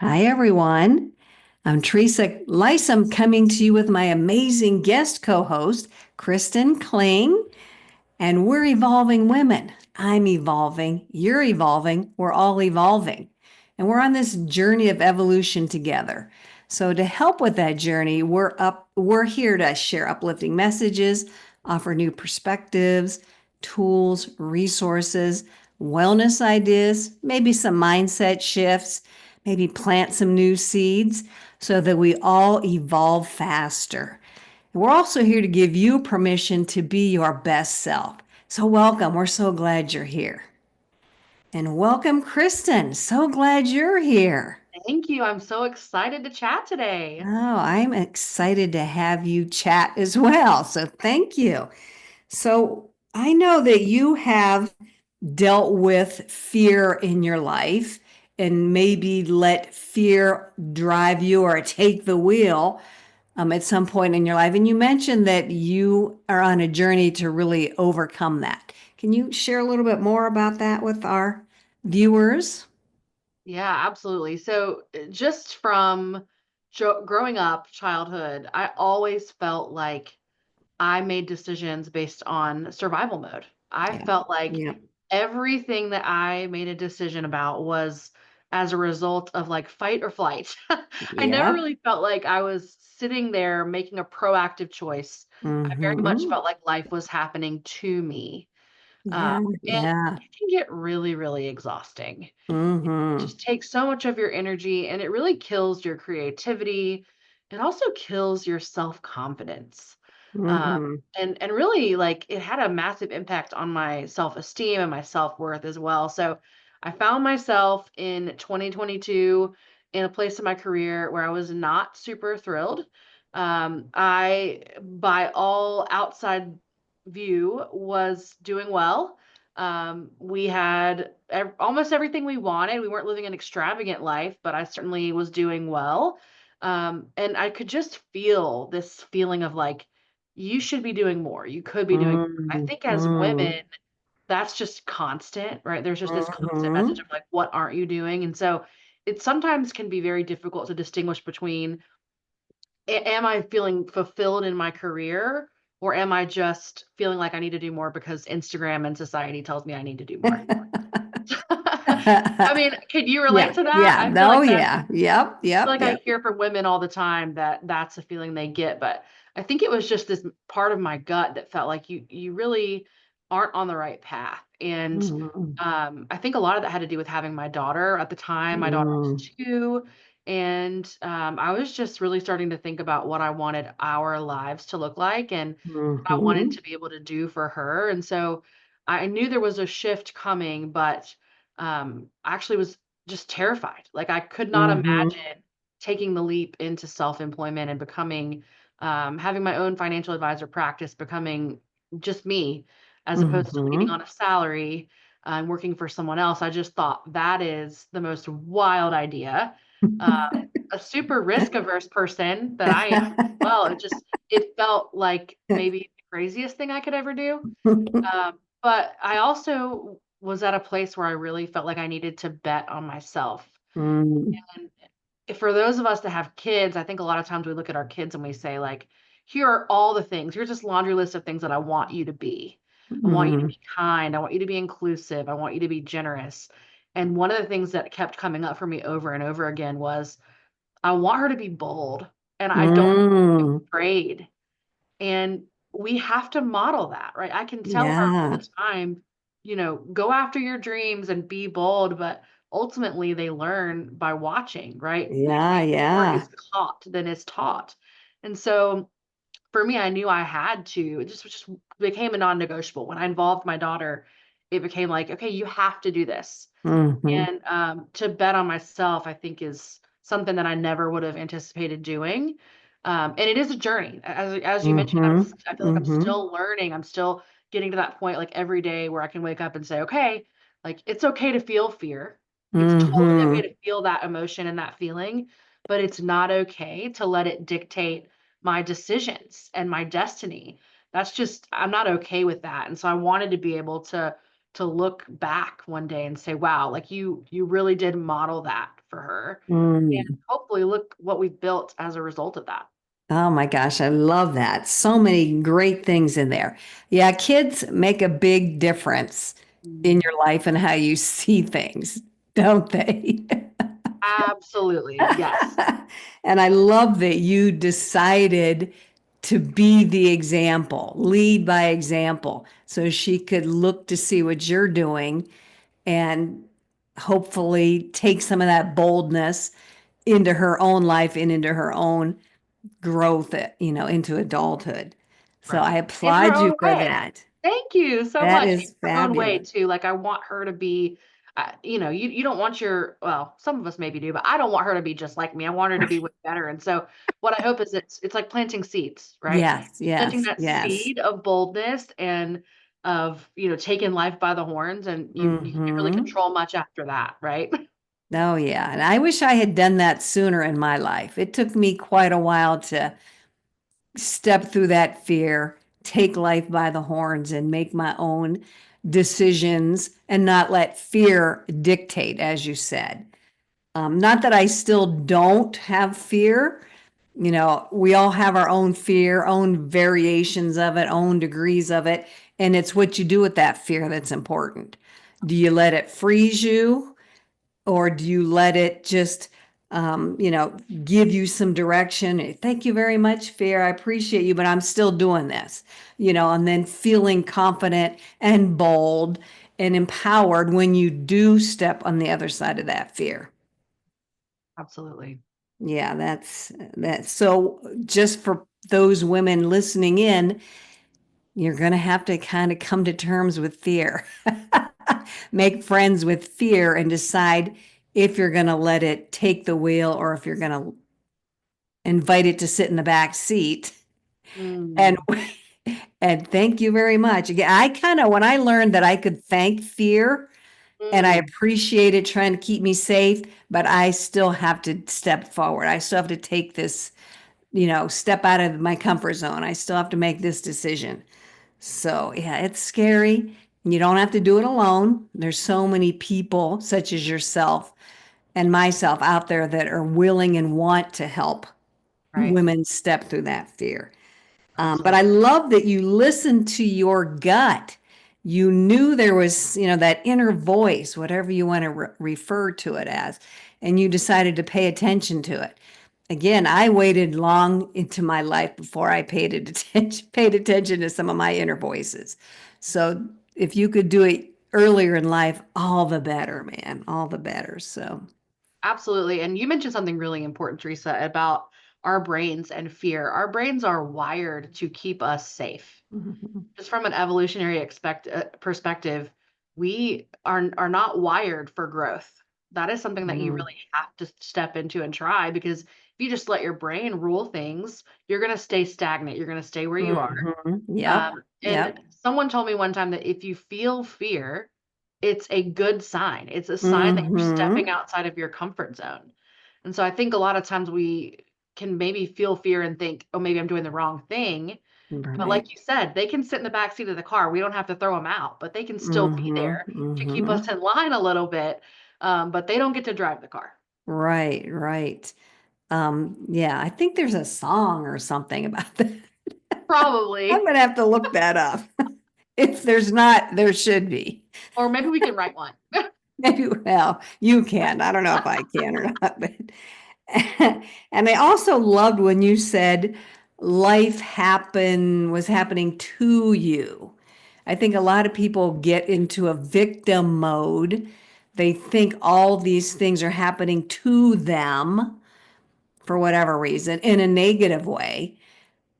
Hi, everyone. I'm Teresa Lisum coming to you with my amazing guest co-host, Kristin Kling, and we're evolving women. I'm evolving, you're evolving, we're all evolving. And we're on this journey of evolution together. So to help with that journey, we're here to share uplifting messages, offer new perspectives, tools, resources, wellness ideas, maybe some mindset shifts, maybe plant some new seeds so that we all evolve faster. And we're also here to give you permission to be your best self. So welcome. We're so glad you're here. And welcome, Kristin. So glad you're here. Thank you. I'm so excited to chat today. Oh, I'm excited to have you chat as well. So thank you. So I know that you have dealt with fear in your life and maybe let fear drive you or take the wheel at some point in your life. And you mentioned that you are on a journey to really overcome that. Can you share a little bit more about that with our viewers? Yeah, absolutely. So, just from growing up, childhood, I always felt like I made decisions based on survival mode. I Yeah. felt like Yeah. everything that I made a decision about was as a result of like fight or flight. I never Yeah. really felt like I was sitting there making a proactive choice. I very much Mm-hmm. felt like life was happening to me. Yeah. And Yeah. it can get really, really exhausting. It Mm-hmm. just takes so much of your energy and it really kills your creativity. It also kills your self-confidence. Um, Mm-hmm. and really like it had a massive impact on my self-esteem and my self-worth as well. So I found myself in 2022 in a place in my career where I was not super thrilled. I, by all outside view, was doing well. We had almost everything we wanted. We weren't living an extravagant life, but I certainly was doing well. And I could just feel this feeling of like, you should be doing more. You could be doing more. I think as Mm-hmm. women, that's just constant, right? There's just this constant message Mm-hmm. of like, what aren't you doing? And so it sometimes can be very difficult to distinguish between am I feeling fulfilled in my career or am I just feeling like I need to do more because Instagram and society tells me I need to do more? I mean, can you relate Yeah. to that? Yeah. I feel No, like that's yeah. Yep. feel Yep. like I Yep. hear from women all the time that that's a feeling they get, but I think it was just this part of my gut that felt like you really aren't on the right path. And Mm-hmm. I think a lot of that had to do with having my daughter at the time. My daughter was 2, and I was just really starting to think about what I wanted our lives to look like and what I wanted Mm-hmm. to be able to do for her. And so I knew there was a shift coming, but I actually was just terrified. Like I could not Mm-hmm. imagine taking the leap into self-employment and becoming having my own financial advisor practice, becoming just me as opposed to waiting Mm-hmm. on a salary and working for someone else. I just thought that is the most wild idea. A super risk averse person that I am. Well, it felt like maybe the craziest thing I could ever do. But I also was at a place where I really felt like I needed to bet on myself. Mm, And for those of us that have kids, I think a lot of times we look at our kids and we say, like, here are all the things. Here's this laundry list of things that I want you to be. I want you to mm, be kind. I want you to be inclusive. I want you to be generous. And one of the things that kept coming up for me over and over again was I want her to be bold and I don't want her to be mm. afraid. And we have to model that, right? I can tell her all Yeah, the time, go after your dreams and be bold, but ultimately they learn by watching, right? yeah, Usually more yeah. is caught than is taught. And so for me, I knew I had to. It just became a non-negotiable. When I involved my daughter, it became like, okay, you have to do this. Hmm. And to bet on myself, I think is something that I never would have anticipated doing. And it is a journey. As you mentioned, Hmm. I feel like I'm Hmm. still learning. I'm still getting to that point like every day where I can wake up and say, okay, like it's okay to feel fear. It's totally okay Hmm. to feel that emotion and that feeling, but it's not okay to let it dictate my decisions and my destiny. I'm not okay with that. And so I wanted to be able to to look back one day and say, wow, like you really did model that for her. And Mm. hopefully look what we've built as a result of that. Oh my gosh, I love that. So many great things in there. Yeah, kids make a big difference in Mm. your life and how you see things, don't they? Absolutely. Yes. And I love that you decided to be the example, lead by example, so she could look to see what you're doing and hopefully take some of that boldness into her own life and into her own growth, into adulthood. So Right. I In her applaud you own for way. that. Thank you so That much. In is her own way fabulous. too. Like I want her to be, you don't want your, well, some of us maybe do, but I don't want her to be just like me. I want her to be way better. And so what I hope is it's like planting seeds, right? Yes, Planting yes, that yes. seed of boldness and of, taking life by the horns, and you can't really Hmm. control much after that, right? Oh, yeah. And I wish I had done that sooner in my life. It took me quite a while to step through that fear, take life by the horns, and make my own decisions and not let fear dictate, as you said. Not that I still don't have fear. We all have our own fear, own variations of it, own degrees of it. And it's what you do with that fear that's important. Do you let it freeze you, or do you let it just, give you some direction? Thank you very much, fear. I appreciate you, but I'm still doing this, and then feeling confident and bold and empowered when you do step on the other side of that fear. Absolutely. Yeah, that's so just for those women listening in, you're going to have to kind of come to terms with fear. Make friends with fear and decide if you're going to let it take the wheel or if you're going to invite it to sit in the back seat. And Mm, and thank you very much. Again, I kind of when I learned that I could thank fear and I mm, appreciate it trying to keep me safe, but I still have to step forward. I still have to take this, step out of my comfort zone. I still have to make this decision. So, yeah, it's scary. You don't have to do it alone. There's so many people, such as yourself and myself, out there that are willing and want to help right. women step through that fear. But I Absolutely. love that you listened to your gut. You knew there was, that inner voice, whatever you want to refer to it as, and you decided to pay attention to it. Again, I waited long into my life before I paid attention to some of my inner voices. So if you could do it earlier in life, all the better, man, all the better. So, Absolutely. And you mentioned something really important, Teresa, about our brains and fear. Our brains are wired to keep us safe. mhm, Just from an evolutionary perspective, we are not wired for growth. That is something that you mhm, really have to step into and try, because if you just let your brain rule things, you're going to stay stagnant. You're going to stay where you are. yep, And yep, someone told me one time that if you feel fear, it's a good sign. It's a sign that you're stepping hmm, outside of your comfort zone. And so I think a lot of times we can maybe feel fear and think, oh, maybe I'm doing the wrong thing. But right. like you said, they can sit in the back seat of the car. We don't have to throw them out, but they can still be Hmm. there to keep us Hmm. in line a little bit. But they don't get to drive the car. Right, right. Yeah, I think there's a song or something about that. I'm Probably. gonna have to look that up. If there's not, there should be. Or maybe we can write one. Maybe, well, you can. I don't know if I can or not, but and I also loved when you said was happening to you. I think a lot of people get into a victim mode. They think all these things are happening to them for whatever reason in a negative way.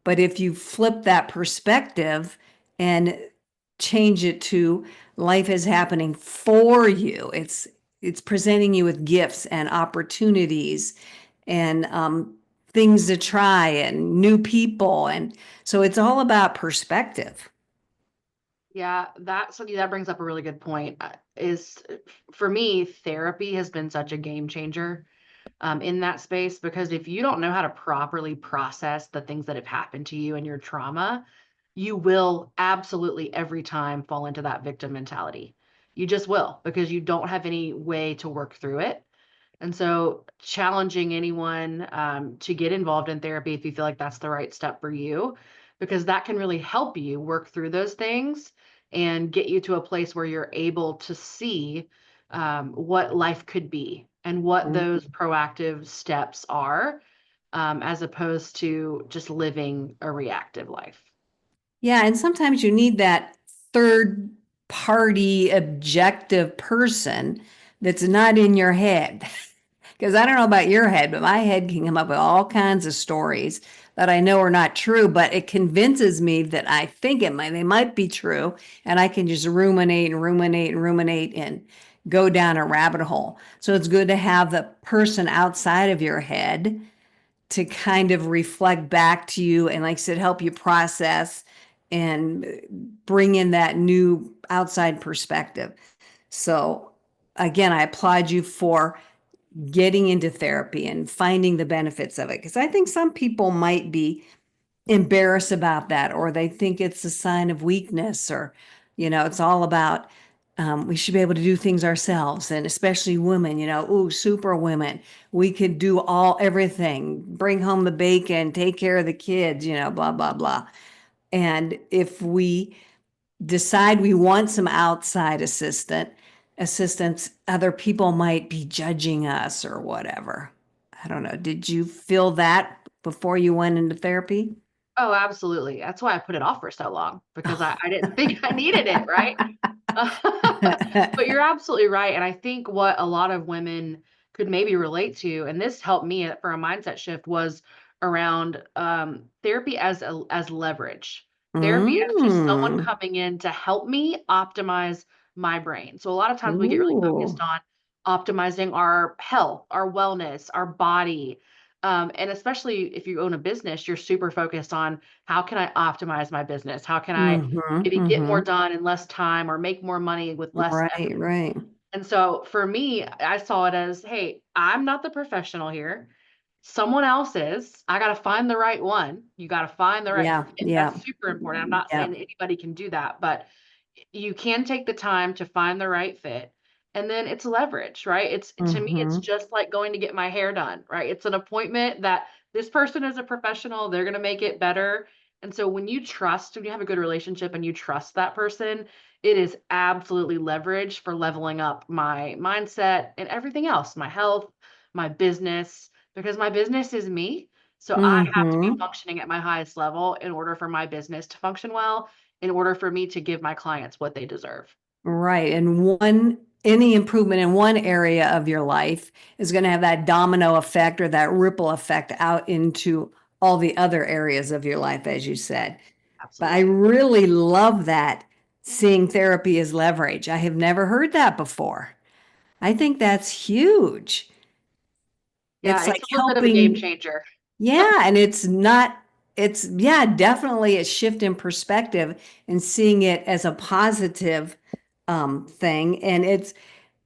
But if you flip that perspective and change it to life is happening for you, it's presenting you with gifts and opportunities and things to try and new people, and so it's all about perspective. Yeah, that brings up a really good point. Is For me, therapy has been such a game changer in that space, because if you don't know how to properly process the things that have happened to you and your trauma, you will absolutely every time fall into that victim mentality. You just will, because you don't have any way to work through it. And so challenging anyone to get involved in therapy if you feel like that's the right step for you, because that can really help you work through those things and get you to a place where you're able to see what life could be and what those proactive steps are, as opposed to just living a reactive life. Yeah, and sometimes you need that third party objective person that's not in your head. Because I don't know about your head, but my head can come up with all kinds of stories that I know are not true, but it convinces me that I think they might be true, and I can just ruminate and ruminate and ruminate and go down a rabbit hole. So it's good to have the person outside of your head to kind of reflect back to you and, like I said, help you process and bring in that new outside perspective. So again, I applaud you for getting into therapy and finding the benefits of it. Because I think some people might be embarrassed about that, or they think it's a sign of weakness, or, it's all about we should be able to do things ourselves. And especially women, ooh, super women. We could do everything, bring home the bacon, take care of the kids, blah, blah, blah. And if we decide we want some outside assistance, other people might be judging us or whatever. I don't know. Did you feel that before you went into therapy? Oh, absolutely. That's why I put it off for so long, because I didn't think I needed it, right? But you're absolutely right. And I think what a lot of women could maybe relate to, and this helped me for a mindset shift, was around therapy as leverage. Therapy as just someone Mm. coming in to help me optimize my brain. So a lot of times we get really focused Ooh. on optimizing our health, our wellness, our body. And especially if you own a business, you're super focused on how can I optimize my business? How can I Mm-hmm. maybe get more Mm-hmm. done in less time or make more money with less effort? Right, right. And so for me, I saw it as, hey, I'm not the professional here. Someone else is. I got to find the right one. You got to find the right Yeah, fit. yeah, That's super important. I'm not yeah. saying that anybody can do that, but you can take the time to find the right fit. And then it's leverage, right? It's, to me, it's Mm-hmm. just like going to get my hair done, right? It's an appointment that this person is a professional, they're going to make it better. And so when you have a good relationship and you trust that person, it is absolutely leverage for leveling up my mindset and everything else, my health, my business, because my business is me. So I have to be Mm-hmm. functioning at my highest level in order for my business to function well, in order for me to give my clients what they deserve. Right. And any improvement in one area of your life is going to have that domino effect or that ripple effect out into all the other areas of your life, as you said. But I Absolutely. really love that, seeing therapy as leverage. I have never heard that before. I think that's huge. Yeah, It's it's like a little bit of a game helping. changer. Yeah, and yeah, definitely a shift in perspective and seeing it as a positive thing. And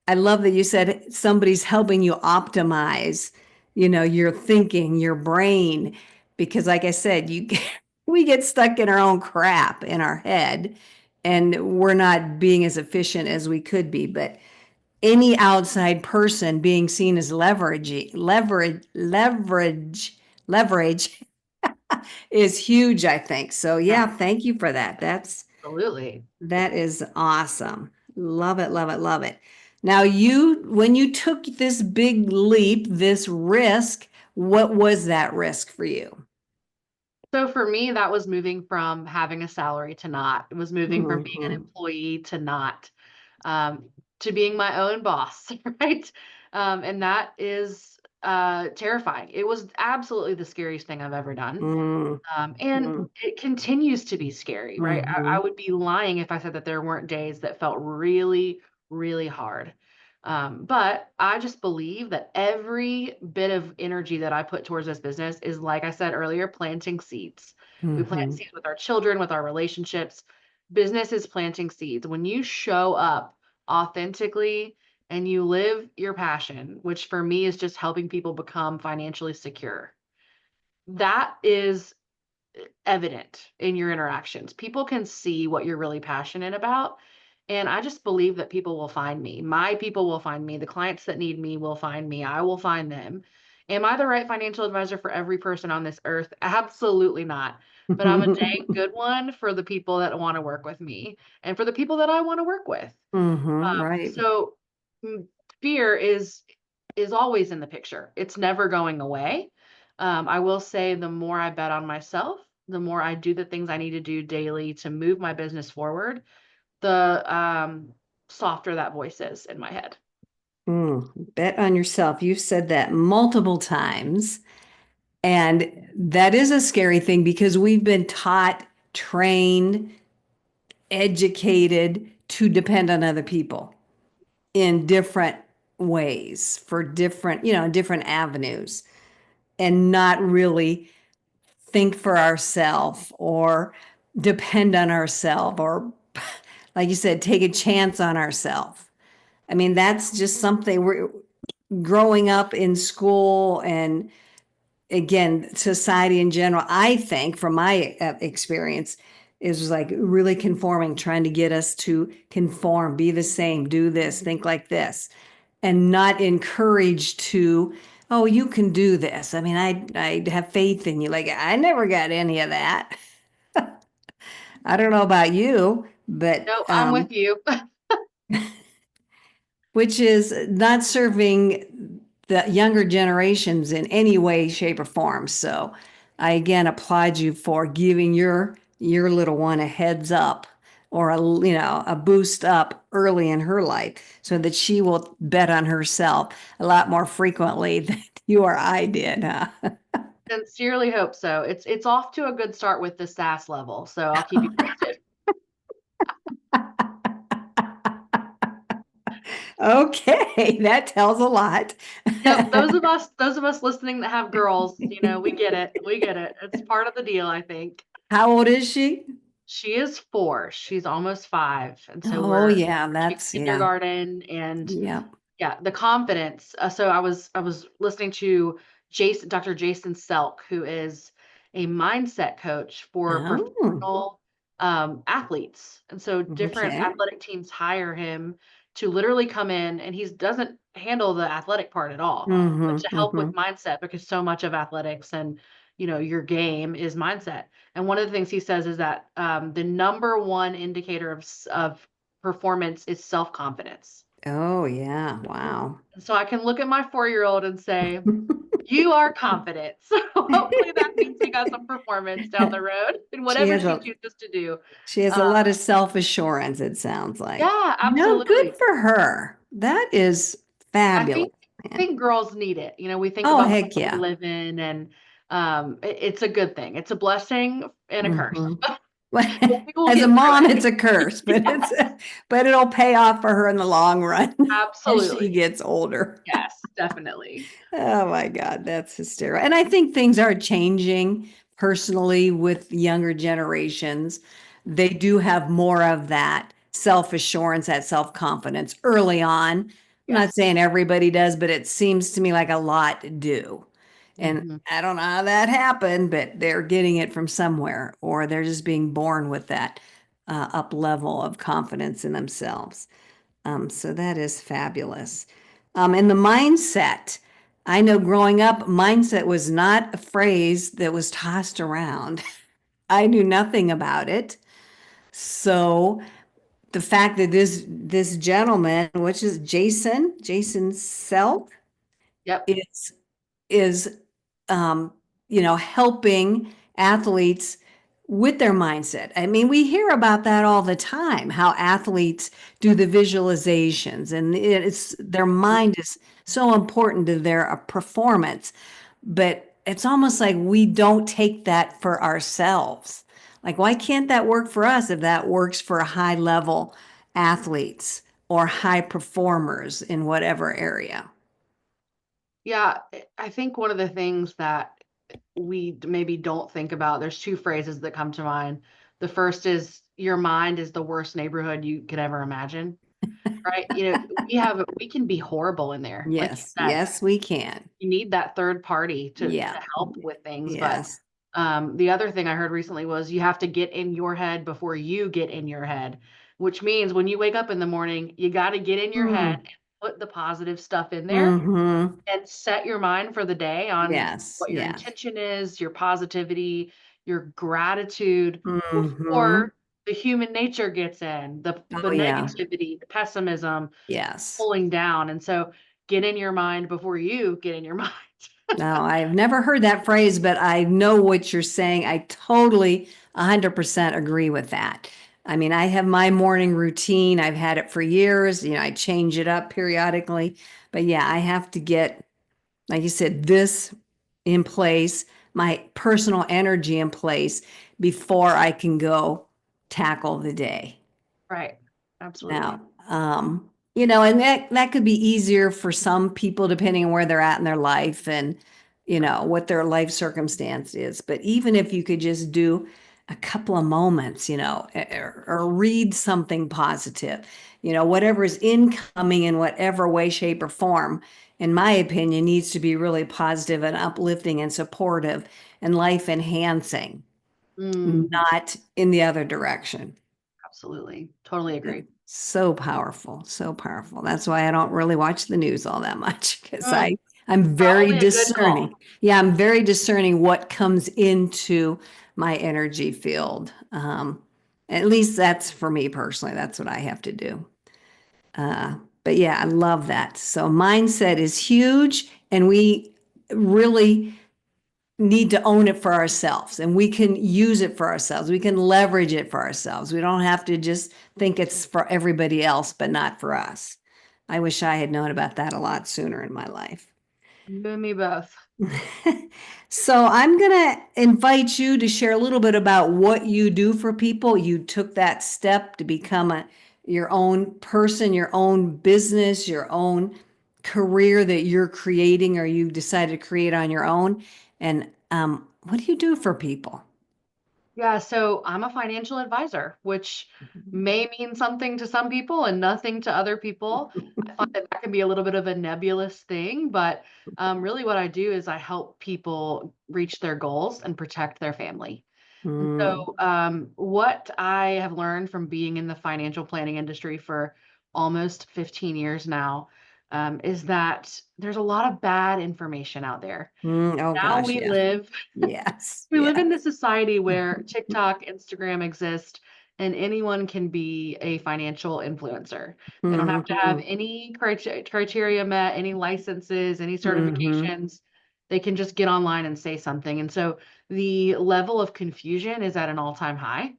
I love that you said somebody's helping you optimize, your thinking, your brain, because like I said, we get stuck in our own crap in our head and we're not being as efficient as we could be. But any outside person being seen as leverage is huge, I think. So Yeah, yeah, thank you for that. absolutely. That is awesome. Love it, love it, love it. Now when you took this big leap, this risk, what was that risk for you? So for me, that was moving from having a salary to not. It was moving from being an Hmm. employee to not, um, to being my own boss, right? And that is terrifying. It was absolutely the scariest thing I've ever done. Mm-hmm. And it continues to be scary, right? I Mm-hmm. would be lying if I said that there weren't days that felt really, really hard. But I just believe that every bit of energy that I put towards this business is, like I said earlier, planting seeds. We plant Mm-hmm. seeds with our children, with our relationships. Business is planting seeds. When you show up authentically and you live your passion, which for me is just helping people become financially secure, that is evident in your interactions. People can see what you're really passionate about. And I just believe that people will find me. My people will find me. The clients that need me will find me. I will find them. Am I the right financial advisor for every person on this earth? Absolutely not. But I'm a dang good one for the people that want to work with me and for the people that I want to work with. Right. So mm, fear is always in the picture. It's never going away. I will say the more I bet on myself, the more I do the things I need to do daily to move my business forward, the softer that voice is in my head. Bet on yourself. You've said that multiple times. And that is a scary thing because we've been taught, trained, educated to depend on other people in different ways for different, different avenues and not really think for ourselves or depend on ourselves or, like you said, take a chance on ourselves. I mean, that's just something we're growing up in school and again, society in general, I think from my experience, is like really conforming, trying to get us to conform, be the same, do this, think like this, and not encouraged to, oh, you can do this. I mean, I have faith in you. Like I never got any of that. I don't know about you, but No, I'm with you. which is not serving the younger generations in any way, shape, or form. So I again applaud you for giving your little one a heads up or a boost up early in her life so that she will bet on herself a lot more frequently than you or I did, huh? Sincerely hope so. It's off to a good start with the SAS level, so I'll keep you posted. Okay, that tells a lot. Yep, those of us listening that have girls, we get it. We get it. It's part of the deal, I think. How old is she? She is 4. She's almost 5, and so Oh we're yeah, entering that's yeah. kindergarten, and Yeah. yeah, the confidence. So I was listening to Dr. Jason Selk, who is a mindset coach for Oh, professional athletes, and so different okay. athletic teams hire him to literally come in, and he doesn't handle the athletic part at all, but Mm-hmm, to help with mm-hmm. mindset because so much of athletics and your game is mindset. And one of the things he says is that the number one indicator of performance is self confidence. Oh, yeah. Wow. So I can look at my 4-year-old and say, "You are confident." So hopefully that means we got some performance down the road in She whatever has she a chooses to do. she has a Uh, lot of self-assurance, it sounds like. yeah, Good absolutely. for her. That is I fabulous, think man. think girls need it. We think Oh, about the heck world we yeah. live in, and it's a good thing. It's a blessing and a curse. Hmm. But we will As a get through mom, it. it's a curse, but Yeah, but it'll pay off for her in the long run as she absolutely. gets older. Yes, definitely. Oh my God, that's hysterical. And I think things are changing personally with younger generations. They do have more of that self-assurance, that self-confidence early on. I'm not Yes. saying everybody does, but it seems to me like a lot do. And Mhm. I don't know how that happened, but they're getting it from somewhere, or they're just being born with that up level of confidence in themselves. So that is fabulous. And the mindset, I know growing up, mindset was not a phrase that was tossed around. I knew nothing about it. So the fact that this gentleman, which is Jason Self, Yep. is um, helping athletes with their mindset. I mean, we hear about that all the time, how athletes do the visualizations and it's their mind is so important to their performance. But it's almost like we don't take that for ourselves. Like, why can't that work for us if that works for high level athletes or high performers in whatever area? Yeah, I think one of the things that maybe don't think about, there's 2 phrases that come to mind. The first is, "Your mind is the worst neighborhood you could ever imagine," right? We can be horrible in there. Like you Yes, said, yes, we can. you need that third party Yeah. to help with things, but, Yes. the other thing I heard recently was you have to get in your head before you get in your head. which means when you wake up in the morning, you got to get in your head Mm. and put the positive stuff in there Mm-hmm. and set your mind for the day on Yes, what your yes. intention is, your positivity, your gratitude Mm-hmm. before the human nature gets in, the Oh, yeah. negativity, the pessimism Yes. pulling down. And so get in your mind before you get in your mind. No, I've never heard that phrase, but I know what you're saying. I totally 100% agree with that. I mean, I have my morning routine. I've had it for years. I change it up periodically. But yeah, I have to get, like you said, this in place, my personal energy in place before I can go tackle the day. Right. Absolutely. Now, and that could be easier for some people depending on where they're at in their life and, what their life circumstance is. But even if you could just do a couple of moments, or read something positive, whatever is incoming in whatever way, shape, or form, in my opinion, needs to be really positive and uplifting and supportive and life enhancing, Mm, not in the other direction. absolutely. Totally Yeah. agree. So powerful, so powerful. That's why I don't really watch the news all that much because Mm, I'm very probably a good discerning. call. Yeah, I'm very discerning what comes into my energy field. At least that's for me personally. That's what I have to do. Uh, but yeah, I love that. So mindset is huge, and we really need to own it for ourselves, and we can use it for ourselves. We can leverage it for ourselves. We don't have to just think it's for everybody else, but not for us. I wish I had known about that a lot sooner in my life. You and me both. So I'm going to invite you to share a little bit about what you do for people. You took that step to become your own person, your own business, your own career that you're creating or you decided to create on your own. And what do you do for people? Yeah, so I'm a financial advisor, which may mean something to some people and nothing to other people. I find that that can be a little bit of a nebulous thing, but really what I do is I help people reach their goals and protect their family. And Mm, so, what I have learned from being in the financial planning industry for almost 15 years now, is that there's a lot of bad information out there. oh Now gosh, we yes, live yes, we live yes. in this society where TikTok, Instagram exist, and anyone can be a financial influencer. They don't have to have Hmm. any criteria met, any licenses, any Hmm. certifications. They can just get online and say something. And so the level of confusion is at an all-time high.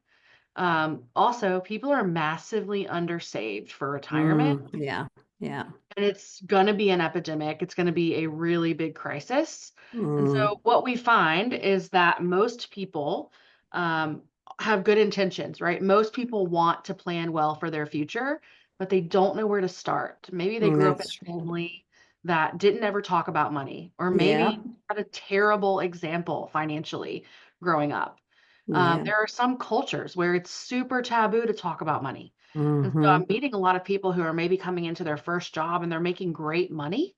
Also, people are massively undersaved for retirement. Yeah, yeah. And it's gonna be an epidemic, it's gonna be a really big crisis, and Mm, so what we find is that most people, um, have good intentions, right? Most people want to plan well for their future, but they don't know where to start. Maybe they grew up in that's a true. family that didn't ever talk about money, or Yeah, maybe had a terrible example financially growing up. yeah. There are some cultures where it's super taboo to talk about money. And so Hmm. I'm meeting a lot of people who are maybe coming into their first job and they're making great money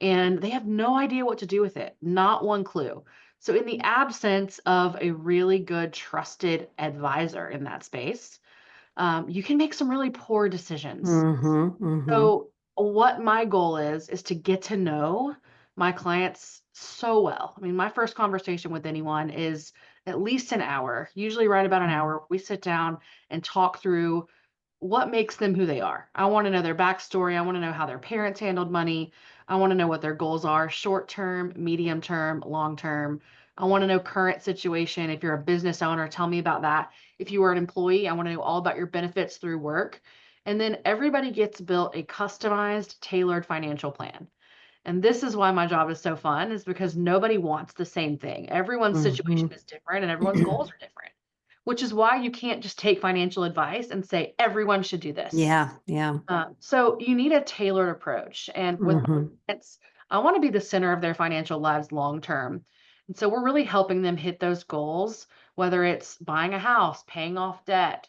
and they have no idea what to do with it, not one clue. So, in the absence of a really good, trusted advisor in that space, you can make some really poor decisions. Hmm. Hmm. So, what my goal is to get to know my clients so well. I mean, my first conversation with anyone is at least an hour, usually right about an hour. We sit down and talk through what makes them who they are. I want to know their backstory. I want to know how their parents handled money. I want to know what their goals are, short term, medium term, long term. I want to know current situation. If you're a business owner, tell me about that. If you are an employee, I want to know all about your benefits through work. And then everybody gets built a customized, tailored financial plan. And this is why my job is so fun, is because nobody wants the same thing. Everyone's situation Hmm. is different and everyone's goals are different, which is why you can't just take financial advice and say everyone should do this. Yeah, yeah. So you need a tailored approach. And with my Hmm. clients, I want to be the center of their financial lives long term. And so we're really helping them hit those goals, whether it's buying a house, paying off debt,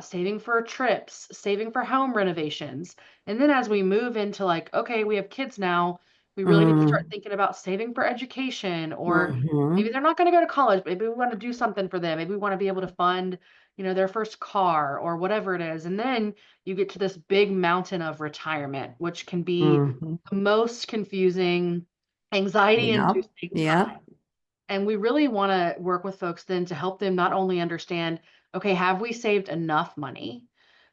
saving for trips, saving for home renovations. And then as we move into like, okay, we have kids now, We really need to start Mm, thinking about saving for education, or maybe mhm, they're not going to go to college, but maybe we want to do something for them. Maybe we want to be able to fund, their first car or whatever it is. And then you get to this big mountain of retirement, which can be mhm. the most confusing, anxiety Yep, inducing yep. time. And we really want to work with folks then to help them not only understand, okay, have we saved enough money,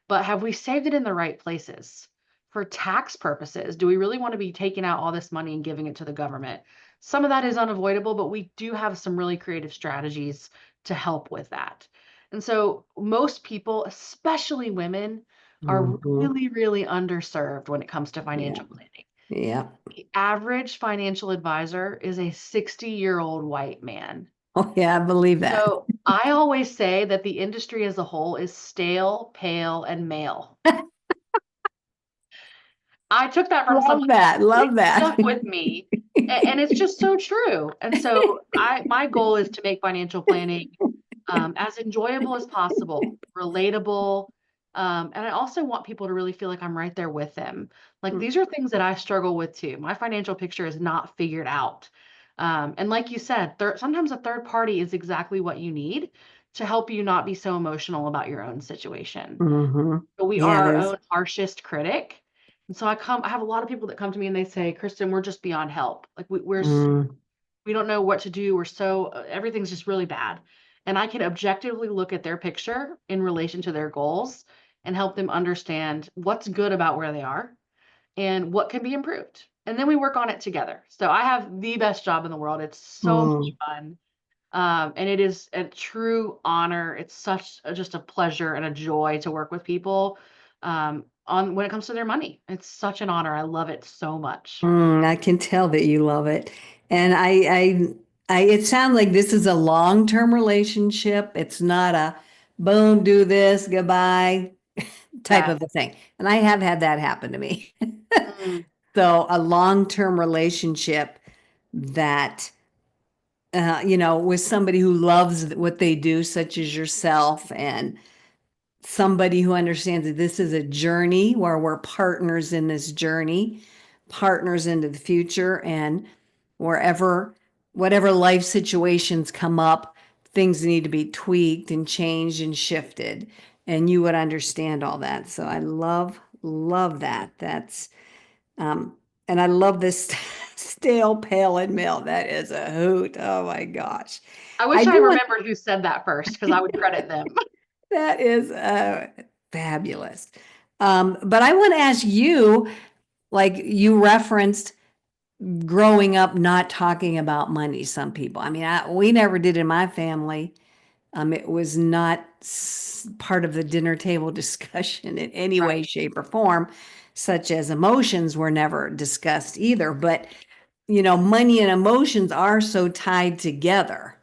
but have we saved it in the right places? For tax purposes, do we really want to be taking out all this money and giving it to the government? Some of that is unavoidable, but we do have some really creative strategies to help with that. And so most people, especially women, are Mhm. really, really underserved when it comes to Yeah, financial planning. yeah. The average financial advisor is a 60-year-old white man. Oh, yeah, I believe that. So I always say that the industry as a whole is stale, pale, and male. I took that from someone Love that. else, but it Love that. stuck with me, and it's just so true. And so my goal is to make financial planning as enjoyable as possible, relatable, and I also want people to really feel like I'm right there with them. Like these are things that I struggle with too. My financial picture is not figured out, and like you said, sometimes a third party is exactly what you need to help you not be so emotional about your own situation. Hmm. But we are Yeah, our there's. own harshest critic. And so I have a lot of people that come to me and they say, Kristen, we're just beyond help. Like Mm, we don't know what to do. We're so, everything's just really bad. And I can objectively look at their picture in relation to their goals and help them understand what's good about where they are and what can be improved. And then we work on it together. So I have the best job in the world. It's so much mm, fun. And it is a true honor. It's just a pleasure and a joy to work with people on when it comes to their money. It's such an honor. I love it so much. I can tell that you love it. And it sounds like this is a long-term relationship. It's not a boom, do this, goodbye type Yes. of a thing. And I have had that happen to me. Mm. So a long-term relationship that with somebody who loves what they do, such as yourself, and somebody who understands that this is a journey where we're partners in this journey, partners into the future, and whatever life situations come up, things need to be tweaked and changed and shifted. And you would understand all that. So I love that. Um, and I love this stale, pale, and male. That is a hoot. Oh my gosh. I I wish I do want remembered who said that first because I would credit them. that is fabulous. But I want to ask you, like you referenced growing up not talking about money, some people. I mean, we never did in my family. It was not part of the dinner table discussion in any way, Right. shape, or form, such as emotions were never discussed either. But, money and emotions are so tied together.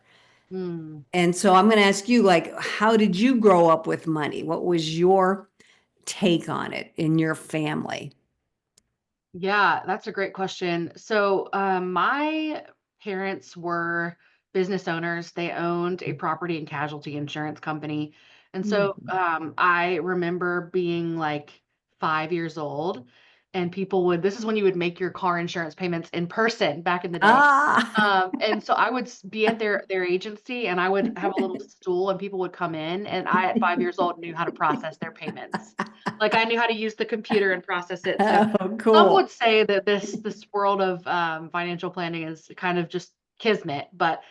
Mm. And so I'm going to ask you, like, how did you grow up with money? What was your take on it in your family? Yeah, that's a great question. So, my parents were business owners. They owned a property and casualty insurance company. And so, Mhm. I remember being like 5 years old, and this is when you would make your car insurance payments in person back in the day. Ah, And so I would be at their agency and I would have a little stool and people would come in and I at 5 years old knew how to process their payments. Like I knew how to use the computer and process it. So oh, some would cool. say that this world of financial planning is kind of just kismet, but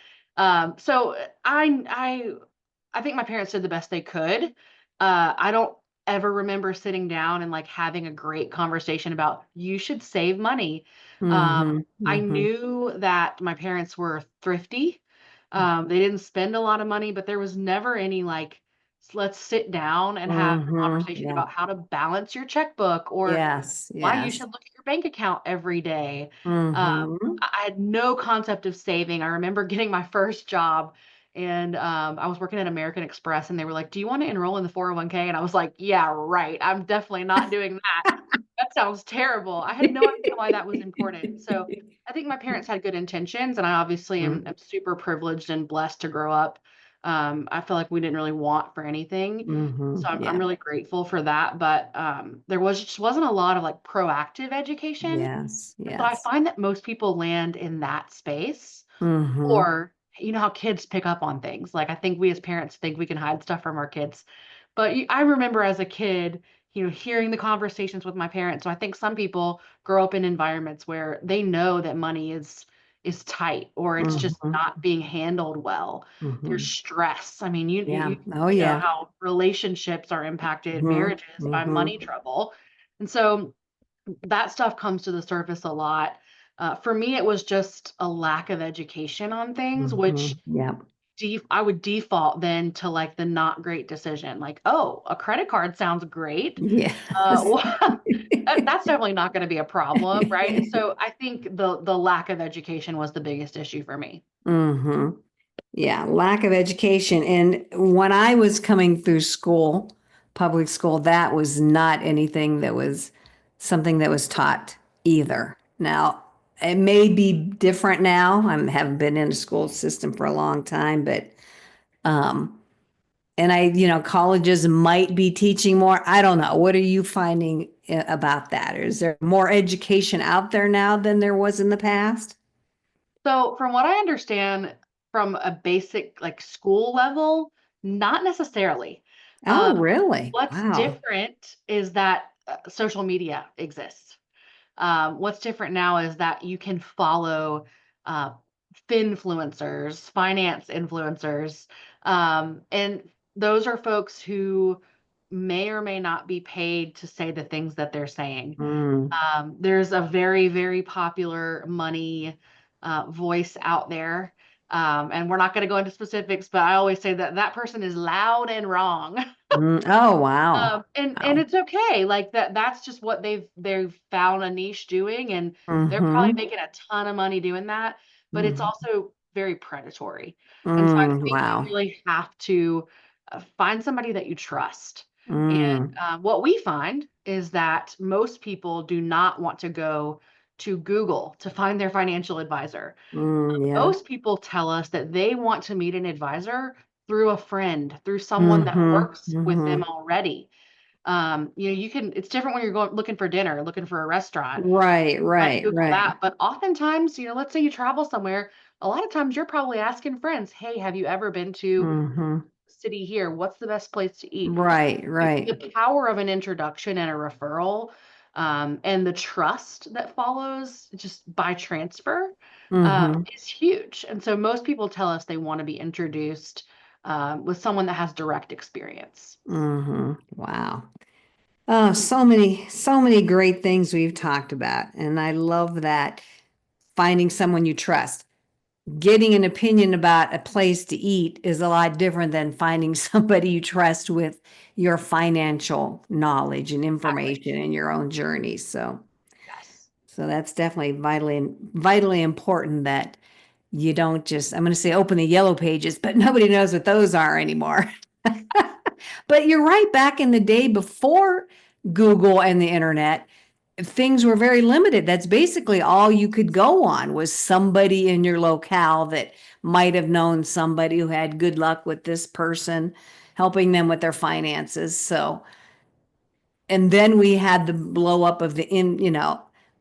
so I think my parents did the best they could. I don't ever remember sitting down and like having a great conversation about you should save money. Hmm. I Hmm. knew that my parents were thrifty. They didn't spend a lot of money, but there was never any like, let's sit down and have a Hmm. conversation Yeah. about how to balance your checkbook or Yes. why you Yes. should look at your bank account every day. Hmm. I had no concept of saving. I remember getting my first job and I was working at American Express and they were like, "Do you want to enroll in the 401k?" And I was like, "Yeah, right. I'm definitely not doing that. That sounds terrible." I had no idea why that was important. So I think my parents had good intentions, and I obviously am super privileged and blessed to grow up I feel like we didn't really want for anything. So I'm Yeah. really grateful for that. But there just wasn't a lot of like proactive education. Yes. And so I Yes. find that most people land in that space, Mm-hmm. or you know how kids pick up on things. Like I think we as parents think we can hide stuff from our kids. But I remember as a kid, hearing the conversations with my parents. So I think some people grow up in environments where they know that money is tight, or it's just Mm-hmm. not being handled well. There's Mm-hmm. stress. I mean, you Yeah. Oh, know yeah. how relationships are impacted, Mm-hmm. marriages by money Mm-hmm. trouble. And so that stuff comes to the surface a lot. For me, it was just a lack of education on things, Mm-hmm. which Yeah. I would default then to like the not great decision. Like, oh, a credit card sounds great. Yes. Well, that's definitely not going to be a problem, right? And so I think the lack of education was the biggest issue for me. hmm Yeah, lack of education. And when I was coming through school, public school, that was not anything that was something that was taught either. Now, it may be different now. I haven't been in a school system for a long time, but um, and colleges might be teaching more. I don't know. What are you finding about that? Or is there more education out there now than there was in the past? So from what I understand, from a basic like school level, not necessarily. Oh, really? What's Wow. different is that social media exists. What's different now is that you can follow uh, finfluencers, finance influencers, and those are folks who may or may not be paid to say the things that they're saying. Mm. There's a very, very popular money voice out there. And we're not going to go into specifics, but I always say that that person is loud and wrong. Oh, wow. And Wow. it's okay. Like that's just what they've found a niche doing, and they're probably Mm-hmm. making a ton of money doing that, but it's Mm-hmm. also very predatory. And so I Mm, think you wow. really have to find somebody that you trust. And Mm, what we find is that most people do not want to go to Google to find their financial advisor. yeah. Most people tell us that they want to meet an advisor through a friend, through someone that Mm-hmm. works with Mm-hmm. them already. It's different when you're going looking for dinner, looking for a restaurant. Right, You might right, Google right. that, but oftentimes, let's say you travel somewhere, a lot of times you're probably asking friends, "Hey, have you ever been to Mm-hmm. city here? What's the best place to eat?" Right, The right. power of an introduction and a referral, and the trust that follows just by transfer, Mm-hmm. is huge. And so most people tell us they want to be introduced with someone that has direct experience. Mm-hmm. Wow. Oh, so many great things we've talked about. And I love that finding someone you trust. Getting an opinion about a place to eat is a lot different than finding somebody you trust with your financial knowledge and Exactly. information in your own journey. Yes. So that's definitely vitally important that you don't just, I'm going to say open the yellow pages, but nobody knows what those are anymore. But you're right, back in the day before Google and the internet, things were very limited. That's basically all you could go on was somebody in your locale that might have known somebody who had good luck with this person, helping them with their finances. So, and then we had the blow up of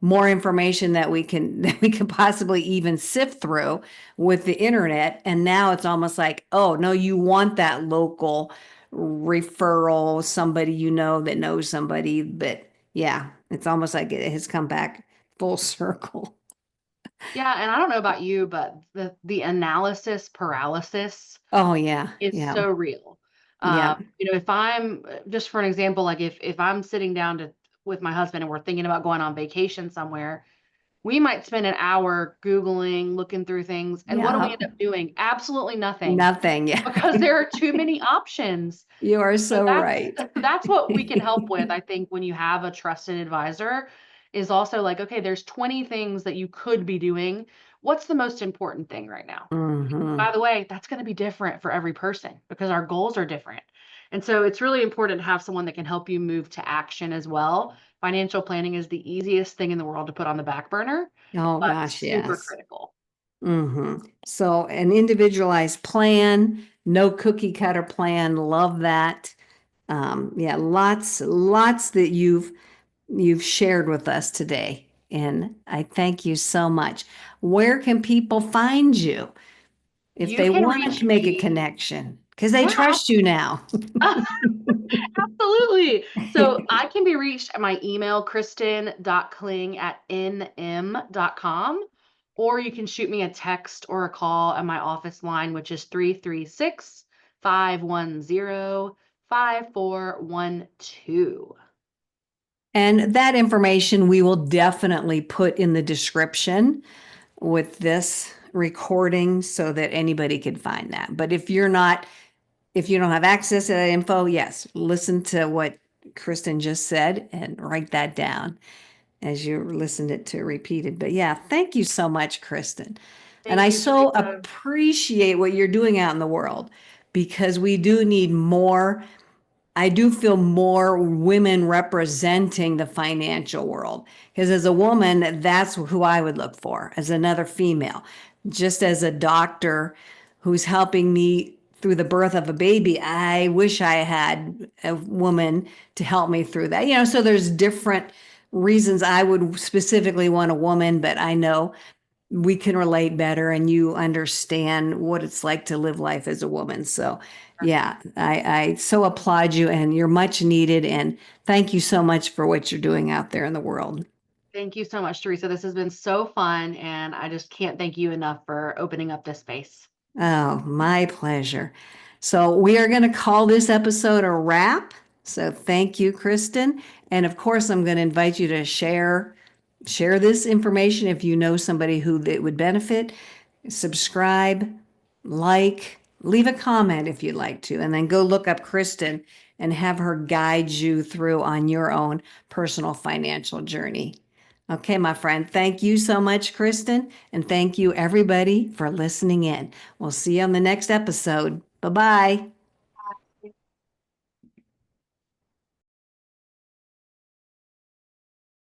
more information that we can that we could possibly even sift through with the internet. And now it's almost like, oh no, you want that local referral, somebody that knows somebody. But yeah, it's almost like it has come back full circle. Yeah, and I don't know about you, but the analysis paralysis Oh yeah, is yeah, so real. yeah, If I'm just for an example, like if I'm sitting down to with my husband and we're thinking about going on vacation somewhere, we might spend an hour Googling, looking through things, and what do we yeah. end up doing? Absolutely nothing Nothing. Yeah. because there are too many options. You are So so right. that's what we can help with, I think, when you have a trusted advisor, is also like, okay, there's 20 things that you could be doing. What's the most important thing right now? Hmm. By the way, that's going to be different for every person because our goals are different. And so it's really important to have someone that can help you move to action as well. Financial planning is the easiest thing in the world to put on the back burner, Oh but gosh, super yes. critical. So an individualized plan, no cookie cutter plan. Love that. Yeah, lots that you've shared with us today. And I thank you so much. Where can people find you if You they can want to reach make a me. connection? Because they Yeah, trust you now. absolutely. So I can be reached at my email, kristen.kling@nm.com, or you can shoot me a text or a call at my office line, which is 336-510-5412. And that information we will definitely put in the description with this recording so that anybody can find that. But if you don't have access to that info, yes, listen to what Kristin just said and write that down as you listened it to repeated. But yeah, thank you so much, Kristin. And Thank I you, so Teresa. appreciate what you're doing out in the world because we do need more. I do feel more women representing the financial world because as a woman, that's who I would look for as another female. Just as a doctor who's helping me through the birth of a baby, I wish I had a woman to help me through that. So there's different reasons I would specifically want a woman, but I know we can relate better and you understand what it's like to live life as a woman. So yeah, I so applaud you and you're much needed. And thank you so much for what you're doing out there in the world. Thank you so much, Teresa. This has been so fun, and I just can't thank you enough for opening up this space. Oh, my pleasure. So we are going to call this episode a wrap. So thank you, Kristin. And of course, I'm going to invite you to share this information if you know somebody who it would benefit. Subscribe, leave a comment if you'd like to, and then go look up Kristin and have her guide you through on your own personal financial journey. Okay, my friend, thank you so much, Kristin, and thank you everybody for listening in. We'll see you on the next episode. Bye bye.